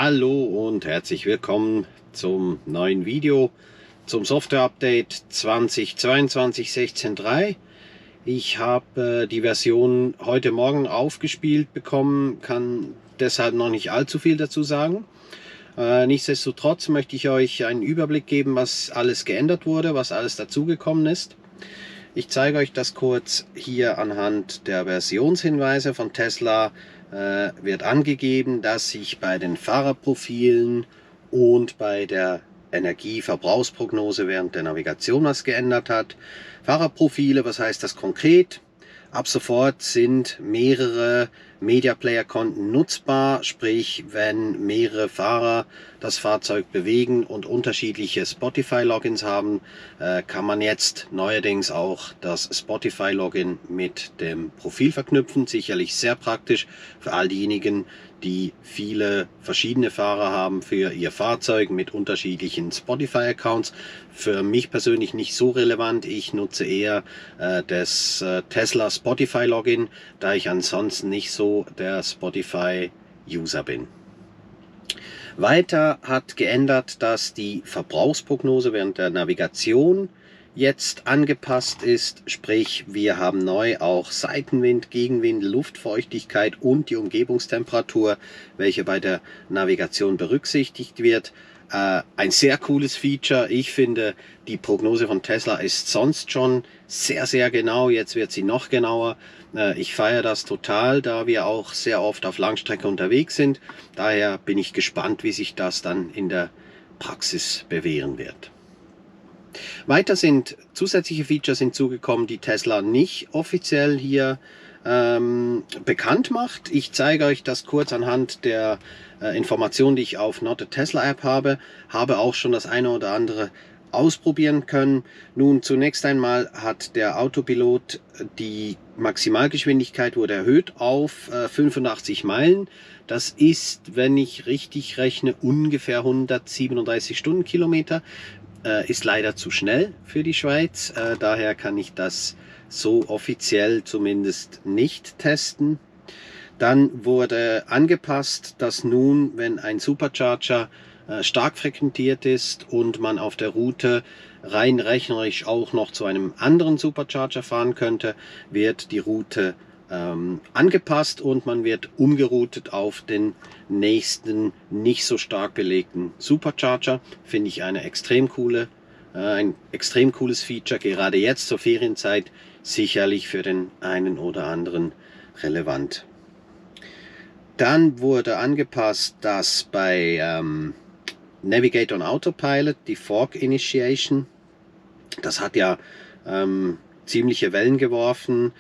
Hallo und herzlich willkommen zum neuen Video zum Software Update 2022 16.3. Ich habe die Version heute Morgen aufgespielt bekommen, kann deshalb noch nicht allzu viel dazu sagen. Nichtsdestotrotz möchte ich euch einen Überblick geben, was alles geändert wurde, was alles dazugekommen ist. Ich zeige euch das kurz hier anhand der Versionshinweise von Tesla. Wird angegeben, dass sich bei den Fahrerprofilen und bei der Energieverbrauchsprognose während der Navigation was geändert hat. Fahrerprofile, was heißt das konkret? Ab sofort sind mehrere Media Player Konten nutzbar, sprich wenn mehrere Fahrer das Fahrzeug bewegen und unterschiedliche Spotify Logins haben, kann man jetzt neuerdings auch das Spotify Login mit dem Profil verknüpfen. Sicherlich sehr praktisch für all diejenigen, die viele verschiedene Fahrer haben für ihr Fahrzeug mit unterschiedlichen Spotify-Accounts. Für mich persönlich nicht so relevant. Ich nutze eher das Tesla Spotify-Login, da ich ansonsten nicht so der Spotify-User bin. Weiter hat geändert, dass die Verbrauchsprognose während der Navigation jetzt angepasst ist, sprich wir haben neu auch Seitenwind, Gegenwind, Luftfeuchtigkeit und die Umgebungstemperatur, welche bei der Navigation berücksichtigt wird. Ein sehr cooles Feature. Ich finde, die Prognose von Tesla ist sonst schon sehr, sehr genau. Jetzt wird sie noch genauer. Ich feiere das total, da wir auch sehr oft auf Langstrecke unterwegs sind. Daher bin ich gespannt, wie sich das dann in der Praxis bewähren wird. Weiter sind zusätzliche Features hinzugekommen, die Tesla nicht offiziell hier bekannt macht. Ich zeige euch das kurz anhand der Informationen, die ich auf Not a Tesla App habe. Habe auch schon das eine oder andere ausprobieren können. Nun, zunächst einmal hat der Autopilot die Maximalgeschwindigkeit wurde erhöht auf 85 Meilen. Das ist, wenn ich richtig rechne, ungefähr 137 Stundenkilometer. Ist leider zu schnell für die Schweiz, daher kann ich das so offiziell zumindest nicht testen. Dann wurde angepasst, dass nun, wenn ein Supercharger stark frequentiert ist und man auf der Route rein rechnerisch auch noch zu einem anderen Supercharger fahren könnte, wird die Route angepasst und man wird umgeroutet auf den nächsten nicht so stark belegten Supercharger. Finde ich ein extrem cooles Feature, gerade jetzt zur Ferienzeit sicherlich für den einen oder anderen relevant. Dann wurde angepasst, dass bei Navigate on Autopilot die Fork Initiation, das hat ja ziemliche Wellen geworfen.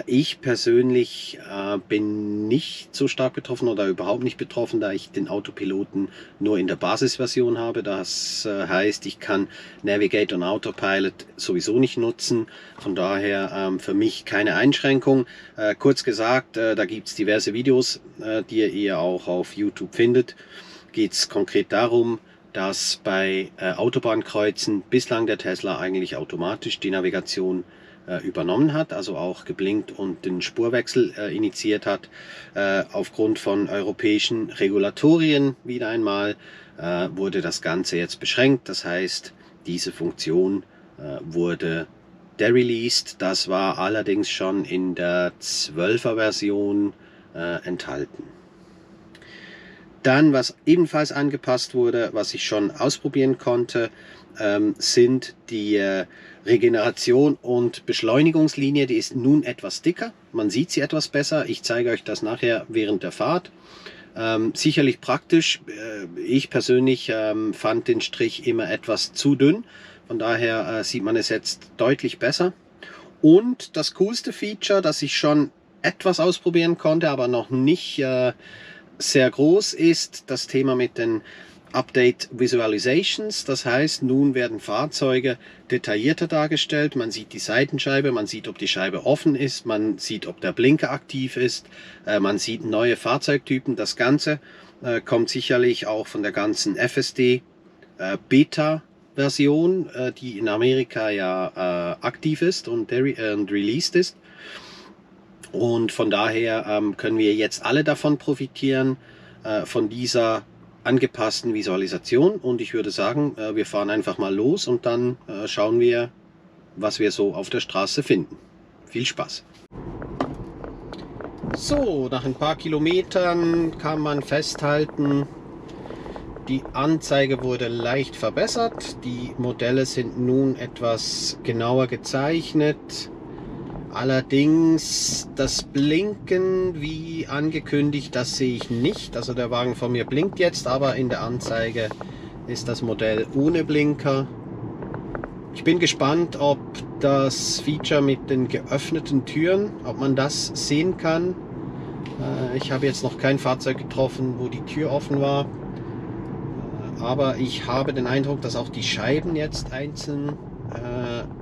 Ich persönlich bin nicht so stark betroffen oder überhaupt nicht betroffen, da ich den Autopiloten nur in der Basisversion habe. Das heißt, ich kann Navigate on Autopilot sowieso nicht nutzen. Von daher für mich keine Einschränkung. Kurz gesagt, da gibt es diverse Videos, die ihr auch auf YouTube findet. Geht es konkret darum, dass bei Autobahnkreuzen bislang der Tesla eigentlich automatisch die Navigation übernommen hat, also auch geblinkt und den Spurwechsel initiiert hat. Aufgrund von europäischen Regulatorien wieder einmal wurde das Ganze jetzt beschränkt. Das heißt, diese Funktion wurde dereleased. Das war allerdings schon in der 12er Version enthalten. Dann, was ebenfalls angepasst wurde, was ich schon ausprobieren konnte, sind die Regeneration und Beschleunigungslinie. Die ist nun etwas dicker. Man sieht sie etwas besser. Ich zeige euch das nachher während der Fahrt. Sicherlich praktisch. Ich persönlich fand den Strich immer etwas zu dünn. Von daher sieht man es jetzt deutlich besser. Und das coolste Feature, das ich schon etwas ausprobieren konnte, aber noch nicht sehr groß, ist das Thema mit den Update Visualizations. Das heißt, nun werden Fahrzeuge detaillierter dargestellt. Man sieht die Seitenscheibe, man sieht, ob die Scheibe offen ist, man sieht, ob der Blinker aktiv ist, man sieht neue Fahrzeugtypen. Das Ganze kommt sicherlich auch von der ganzen FSD Beta Version, die in Amerika ja aktiv ist und released ist. Und von daher können wir jetzt alle davon profitieren, von dieser angepassten Visualisation. Und ich würde sagen, wir fahren einfach mal los und dann schauen wir, was wir so auf der Straße finden. Viel Spaß! So, nach ein paar Kilometern kann man festhalten, die Anzeige wurde leicht verbessert. Die Modelle sind nun etwas genauer gezeichnet. Allerdings das Blinken, wie angekündigt, das sehe ich nicht. Also der Wagen vor mir blinkt jetzt, aber in der Anzeige ist das Modell ohne Blinker. Ich bin gespannt, ob das Feature mit den geöffneten Türen, ob man das sehen kann. Ich habe jetzt noch kein Fahrzeug getroffen, wo die Tür offen war. Aber ich habe den Eindruck, dass auch die Scheiben jetzt einzeln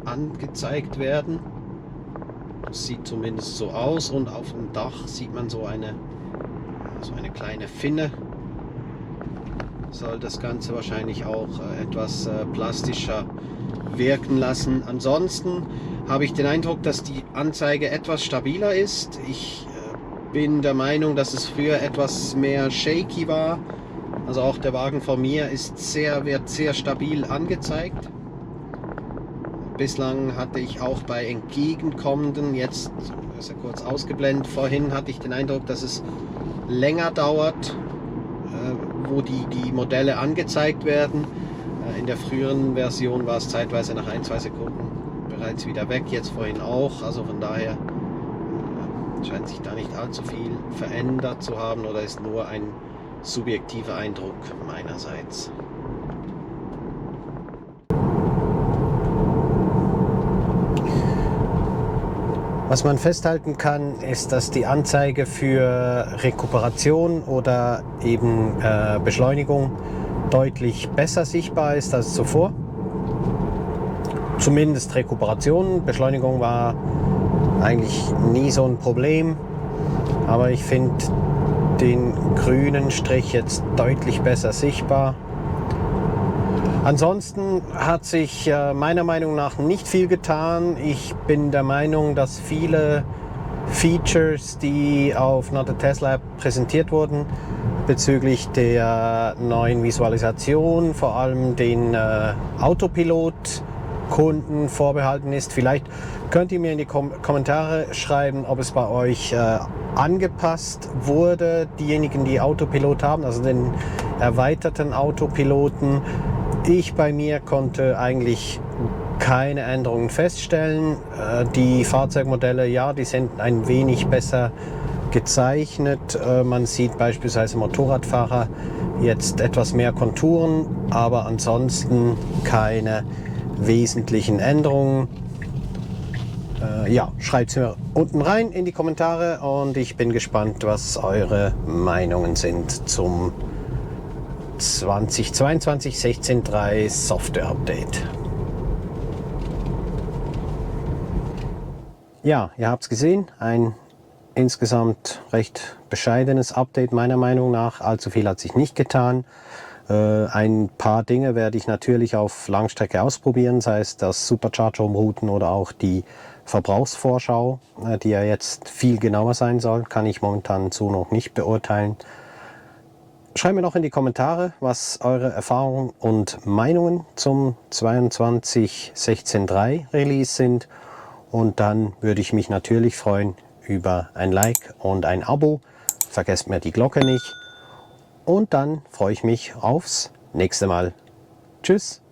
angezeigt werden. Das sieht zumindest so aus, und auf dem Dach sieht man so eine kleine Finne. Soll das Ganze wahrscheinlich auch etwas plastischer wirken lassen. Ansonsten habe ich den Eindruck, dass die Anzeige etwas stabiler ist. Ich bin der Meinung, dass es früher etwas mehr shaky war. Also auch der Wagen vor mir wird sehr stabil angezeigt. Bislang hatte ich auch bei entgegenkommenden, jetzt ist er kurz ausgeblendet, vorhin hatte ich den Eindruck, dass es länger dauert, wo die Modelle angezeigt werden. In der früheren Version war es zeitweise nach 1-2 Sekunden bereits wieder weg, jetzt vorhin auch. Also von daher scheint sich da nicht allzu viel verändert zu haben, oder ist nur ein subjektiver Eindruck meinerseits. Was man festhalten kann, ist, dass die Anzeige für Rekuperation oder eben Beschleunigung deutlich besser sichtbar ist als zuvor. Zumindest Rekuperation. Beschleunigung war eigentlich nie so ein Problem, aber ich finde den grünen Strich jetzt deutlich besser sichtbar. Ansonsten hat sich meiner Meinung nach nicht viel getan. Ich bin der Meinung, dass viele Features, die auf Not a Tesla präsentiert wurden, bezüglich der neuen Visualisation, vor allem den Autopilot-Kunden vorbehalten ist. Vielleicht könnt ihr mir in die Kommentare schreiben, ob es bei euch angepasst wurde, diejenigen, die Autopilot haben, also den erweiterten Autopiloten. Ich bei mir konnte eigentlich keine Änderungen feststellen. Die Fahrzeugmodelle, ja, die sind ein wenig besser gezeichnet. Man sieht beispielsweise Motorradfahrer jetzt etwas mehr Konturen, aber ansonsten keine wesentlichen Änderungen. Ja, schreibt es mir unten rein in die Kommentare und ich bin gespannt, was eure Meinungen sind zum 2022 16.3 Software Update. Ja, ihr habt es gesehen, ein insgesamt recht bescheidenes Update meiner Meinung nach. Allzu viel hat sich nicht getan. Ein paar Dinge werde ich natürlich auf Langstrecke ausprobieren, sei es das Supercharger-Umrouten oder auch die Verbrauchsvorschau, die ja jetzt viel genauer sein soll, kann ich momentan so noch nicht beurteilen. Schreibt mir noch in die Kommentare, was eure Erfahrungen und Meinungen zum 22.16.3 Release sind. Und dann würde ich mich natürlich freuen über ein Like und ein Abo. Vergesst mir die Glocke nicht. Und dann freue ich mich aufs nächste Mal. Tschüss!